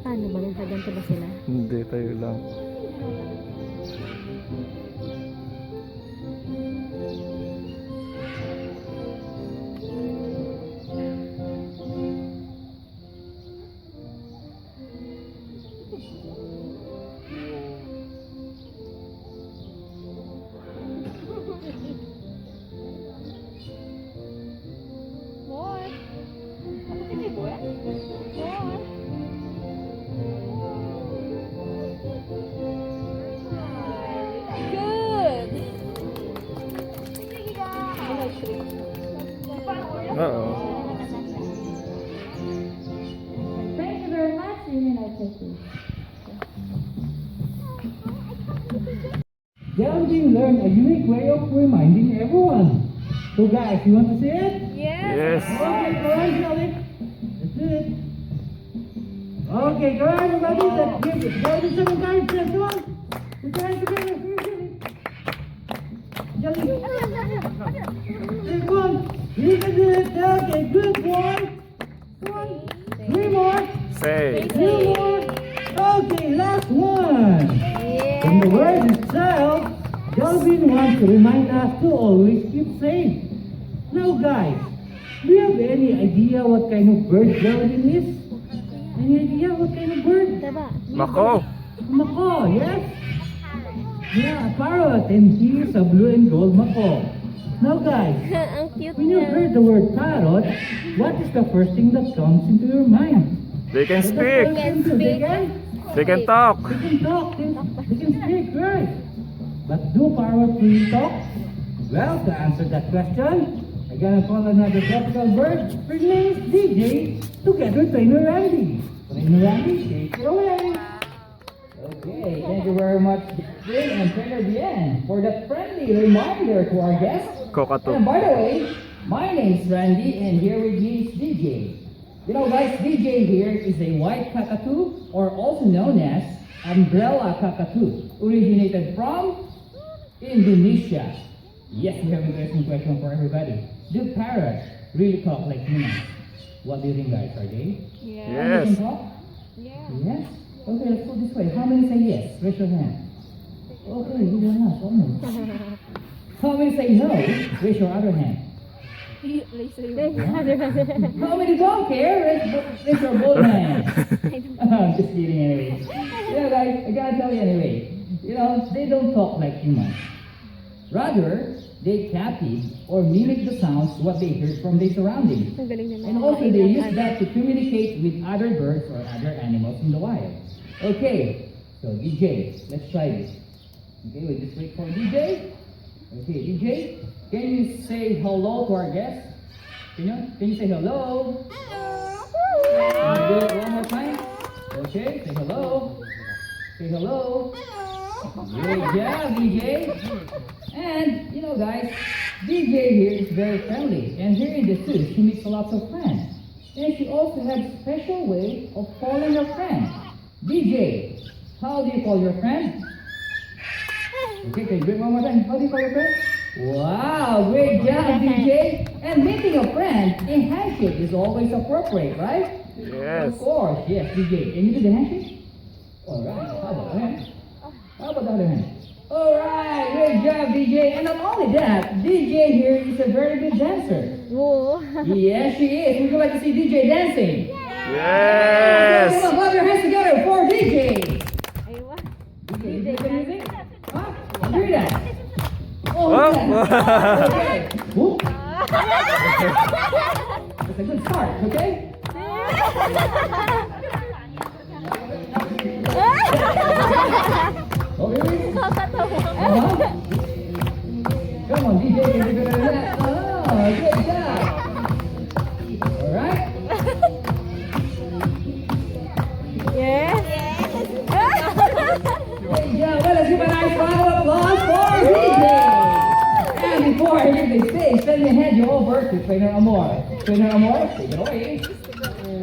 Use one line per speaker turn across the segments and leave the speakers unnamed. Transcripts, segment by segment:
Paano ba? Nakaganto ba sila?
Hindi, tayo lang. Oo.
Thank you very much. Emirates.
Geraldine learned a unique way of reminding everyone. So guys, you want to see it?
Yes.
Okay, go on, Geraldine. Let's do it. Okay, go on, everybody. Let's give it. Geraldine, some encouragement. Come on. Put your hands together. Geraldine. Okay, go on. You can do it. Okay, good boy. Come on. 3 more.
Say.
2 more. Okay, last one. In the word itself, Galvin wants to remind us to always keep safe. Now guys, do you have any idea what kind of bird Galvin is? Any idea what kind of bird?
Mako.
Mako, yes? Yeah, a parrot, and he is a blue and gold mako. Now guys,
Ang cute
when you
niya.
heard the word parrot, what is the first thing that comes into your mind?
They can
What
speak.
does that come to?
They can talk.
They can talk, they can speak, right? But do parrots really talk? Well, to answer that question, I'm gonna call another tropical bird. Her name is DJ, together with Trainer Randy. Trainer Randy, take it away.
Okay, thank you very much, Jane and Trainer Bien, for that friendly reminder to our guests.
Cockatoo.
And by the way, my name is Randy, and here with me is DJ. You know, guys, DJ here is a white cockatoo, or also known as umbrella cockatoo, originated from Indonesia. Yes, we have an interesting question for everybody. Do parrots really talk like humans? What do you think, guys? Are they?
Yeah.
They
Yes.
can talk? Yes? Okay, let's go this way. How many say yes? Raise your hand. Okay, you don't have almost. How many say no? Raise your other hand. How many don't care? Raise your both hands. I'm just kidding anyway. Yeah, guys, I gotta tell you anyway. You know, they don't talk like humans. Rather, they copy or mimic the sounds what they heard from their surroundings.
Ang galing nila.
And also they use that to communicate with other birds or other animals in the wild. Okay, so DJ, let's try this. Okay, we'll just wait for DJ. Okay, DJ, can you say hello to our guests? Can you say hello? Can you do it one more time? Okay, say hello. Say hello. Great job, DJ. And, you know, guys, DJ here is very friendly. And here in the zoo, she makes lots of friends. And she also has a special way of calling her friend. DJ, how do you call your friend? Okay, can you do it one more time? How do you call your friend? Wow, great job, DJ. And meeting a friend in handshake is always appropriate, right?
Yes.
Of course, yes, DJ. Can you do the handshake? All right. How about the hand? How about the other hand? All right, great job, DJ. And not only that, DJ here is a very good dancer.
Whoa.
Yes, she is. Would you like to see DJ dancing?
Yes.
Come on, clap your hands together for DJ.
Aywa.
DJ, you do the music? Huh? Do that. Oh,
Oh.
okay. Whoop. That's a good start, okay? Oh, really? Come on, DJ, you're good at that. Oh, good job. All right.
Yes.
Good job. Well, let's give a nice round of applause for DJ. And before I leave the stage, let me hand you over to Trainer Amor. Trainer Amor, take it away.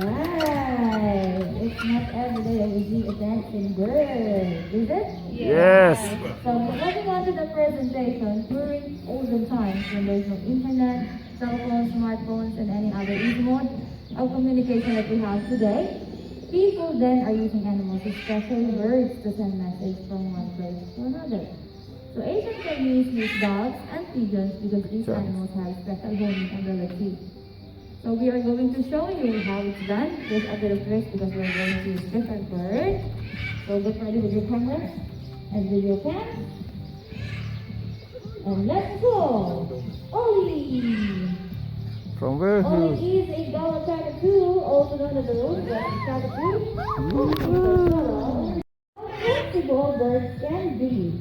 Right. It's not every day that we see a dancing bird, is it?
Yes.
So moving on to the presentation, during olden times when there's no internet, cell phones, smartphones, and any other easy mode of communication that we have today, People then are using animals, especially birds, to send messages from one place to another. So Asian Chinese use dogs and pigeons because these animals have special homing ability. So we are going to show you how it's done. There's a bit of risk because we're going to use different birds. So get ready with your camera and video cam. And let's go! Ollie!
From where?
Ollie is a dollar cockatoo, also known as a rose-breasted cockatoo. How flexible birds can be.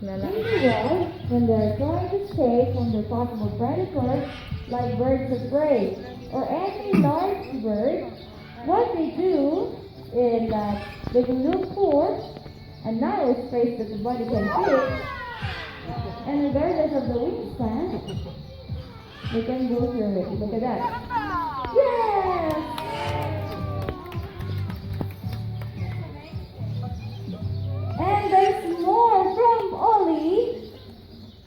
In the wild, when they are trying to escape from their possible predators, like birds of prey or any large bird, what they do is that they will look for a narrow space that the body can fit, and regardless of the wingspan, they can go through it. Look at that. Yes! And there's more from Ollie.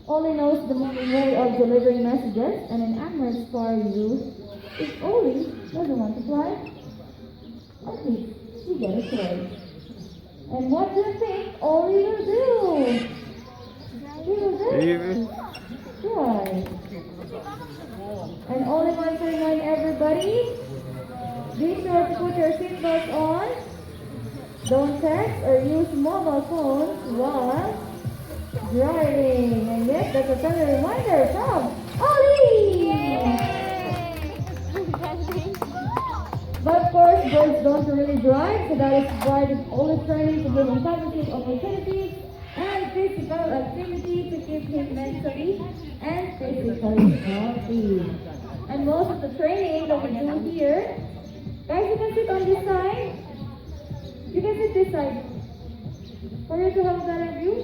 Ollie knows the moving way of delivering messages, and in Emirates for you, if Ollie doesn't want to fly, at least you get a choice. And what do you think Ollie will do? He will do right. And Ollie wants to remind everybody, be sure to put your seatbelts on. Don't text or use mobile phones while driving. And yes, that's a friendly reminder from Ollie! But of course, birds don't really drive, so that is why it's always training to give him cognitive opportunities and physical activity to keep him mentally and physically healthy. And most of the training that we do here, guys, you can sit on this side. You can sit this side. For you to have a better view.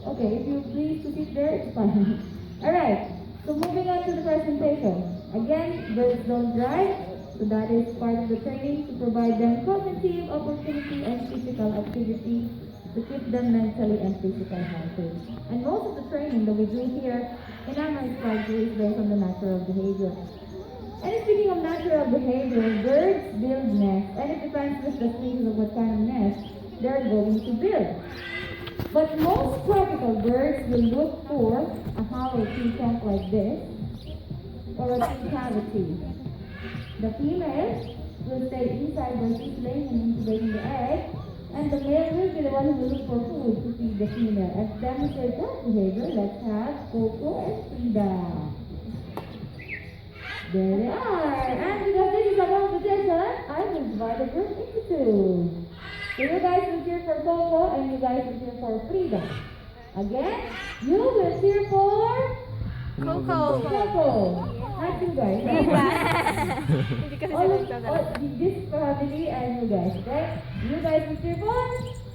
Okay, if you please to sit there, it's fine. Alright, so moving on to the presentation. Again, birds don't drive, so that is part of the training to provide them cognitive opportunity and physical activity to keep them mentally and physically healthy. And most of the training that we do here in Emirates is based on the natural behavior. And speaking of natural behavior, birds build nests, and it depends with the species of what kind of nest they're going to build. But most tropical birds will look for a hollow tree trunk like this, or a tree cavity. The female will stay inside where she's laying and incubating the egg, and the male will be the one who will look for food to feed the female. And to demonstrate that behavior, let's have Coco and Frida. There they are. And because this is a competition, I will divide the group into two. So you guys will cheer for Coco and you guys will cheer for Frida. Again, you will cheer for Coco. Not you guys. All this family and you guys, okay? You guys will cheer for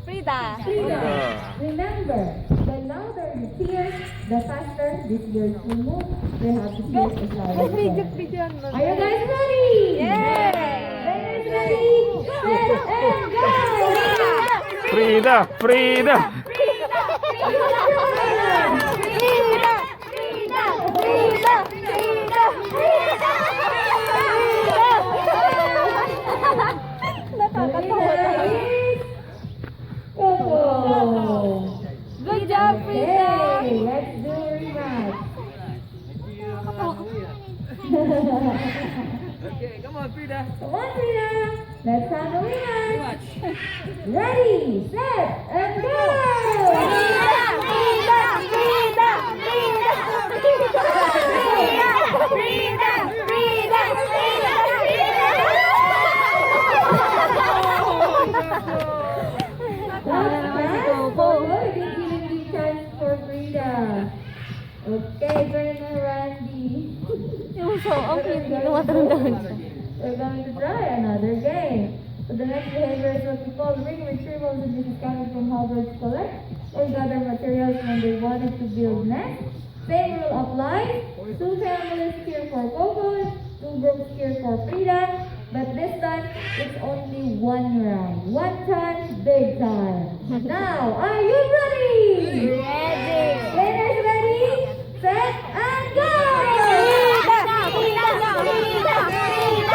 Frida.
Remember, the louder you cheer, the faster these girls will move. They have to cheer as loud as possible. Are you guys ready?
Yay!
Players ready? Set and go!
Frida! Frida!
Good job, Frida!
Okay, let's do a rematch.
Okay, come on, Frida.
Come on, Frida. Let's have a rematch. Ready, set, and go! Okay, Brenda, Randy.
Yung so, ang cute na tumatandaan siya.
We're going to try another game. So the next behavior is what we call ring retrievals, and this is coming from how birds collect or gather materials when they wanted to build nests. Same rule applies. Two families cheer for Coco, two groups cheer for Frida, but this time it's only one round. One time, big time. Now, are you ready?
Ready!
Players ready? Set and go!
Frida! Frida! Frida! Frida!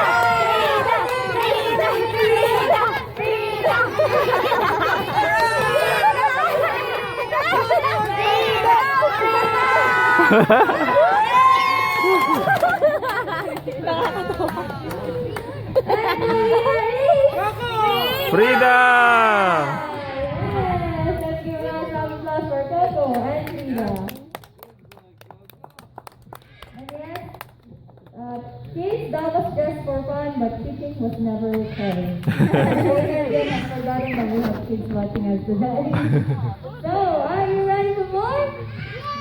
Frida! Frida!
And the winner is...
Freedom!
Yes, let's give a round of applause for Coco and Frida. And yes, kids, that was just for fun, but teaching was never required. Again, I've forgotten that we have kids watching us today. So, are you ready for more?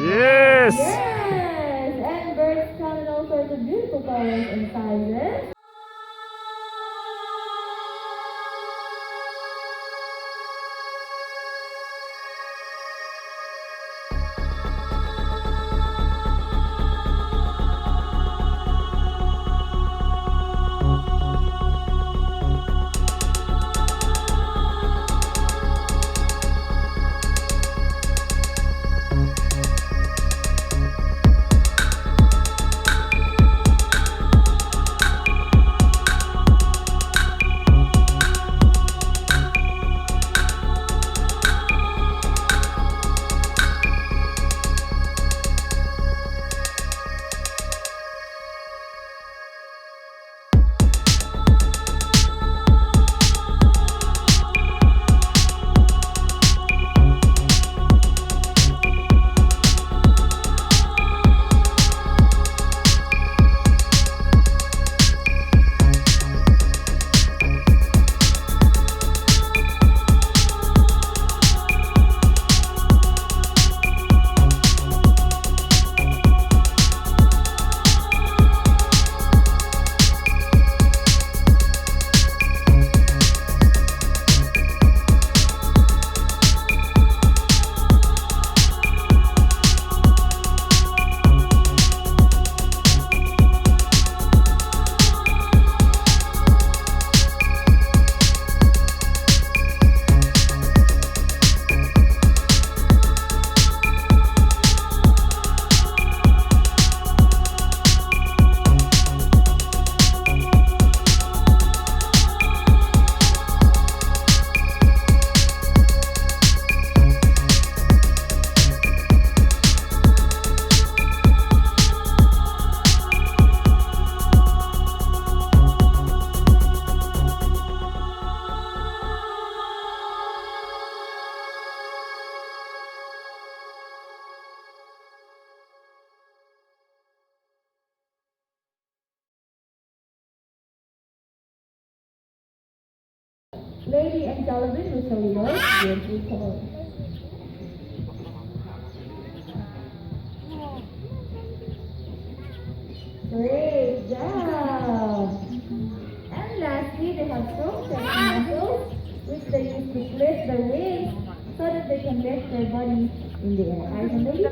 Yes!
Yes! And birds come in all sorts of beautiful colors and sizes. Lady and Sullivan will show you yours. Beautiful color. Great job! And lastly, they have strong chest muscles, which they use to lift their wings so that they can lift their body in the air. Eyes on the leaf.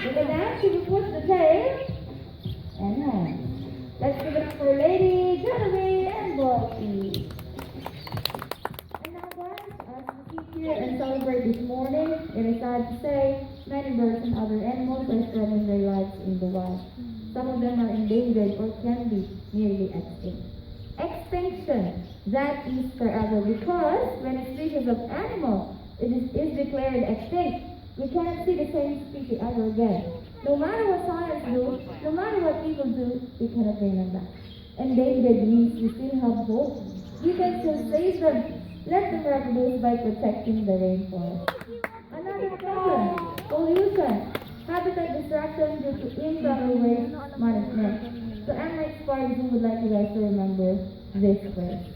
Look at that. She will push the tail and hands. Let's give it up for Lady, Sullivan, and Bossy. And now guys, as we sit here and celebrate this morning, it is sad to say, many birds and other animals are spending their lives in the wild. Some of them are endangered or can be nearly extinct. Extinction, that is forever, because when a species of animal is declared extinct, we cannot see the same species ever again. No matter what science do, no matter what people do, we cannot bring them back. Endangered means we still have hope. We can still save them. Let them reproduce by protecting the rainforest. Another problem, pollution, habitat destruction due to improper waste management. So Emirates Park Zoo would like you guys to remember this first.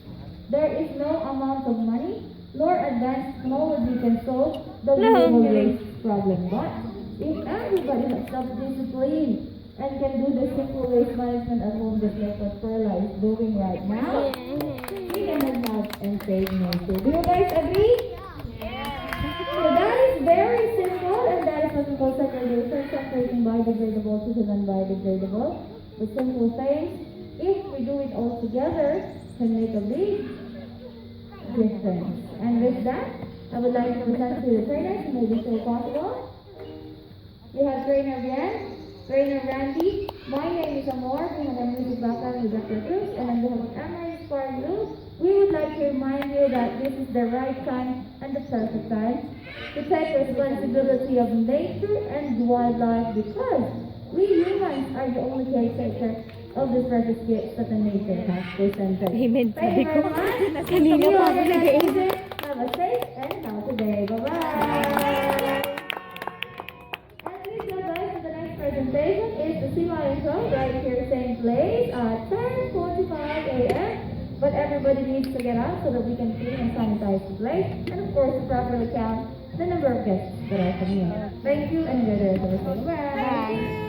There is no amount of money nor advanced technology can solve the global waste problem. But if everybody has self-discipline and can do the simple waste management at home, just like what Perla is doing right now, we can help and save nature. Do you guys agree? So that is very simple, and that is what we call segregation, separating biodegradable to non-biodegradable. The simple things, if we do it all together, can make a big difference. And with that, I would like to present to the trainers who may be so possible. We have Trainer Brian, Trainer Randy. My name is Amor. We have a music background with Dr. Cruz, and on behalf of Emirates Park Zoo, we would like to remind remind you that this is the right time and the perfect time to take responsibility of nature and wildlife because we humans are the only caretaker of the precious gifts that the nature has presented.
Amen.
Thank you very much.
Kanina
See you
pa
on the
ako
next
nag-aim.
visit. Have a safe and healthy day. Bye-bye. And please go guys to the next presentation is the Sea Lion Show right here, same place at 10:45 a.m. But everybody needs to get out so that we can clean and sanitize the place and of course properly count the number of guests that are coming in. Thank you and enjoy the rest of the show. Bye.
Bye.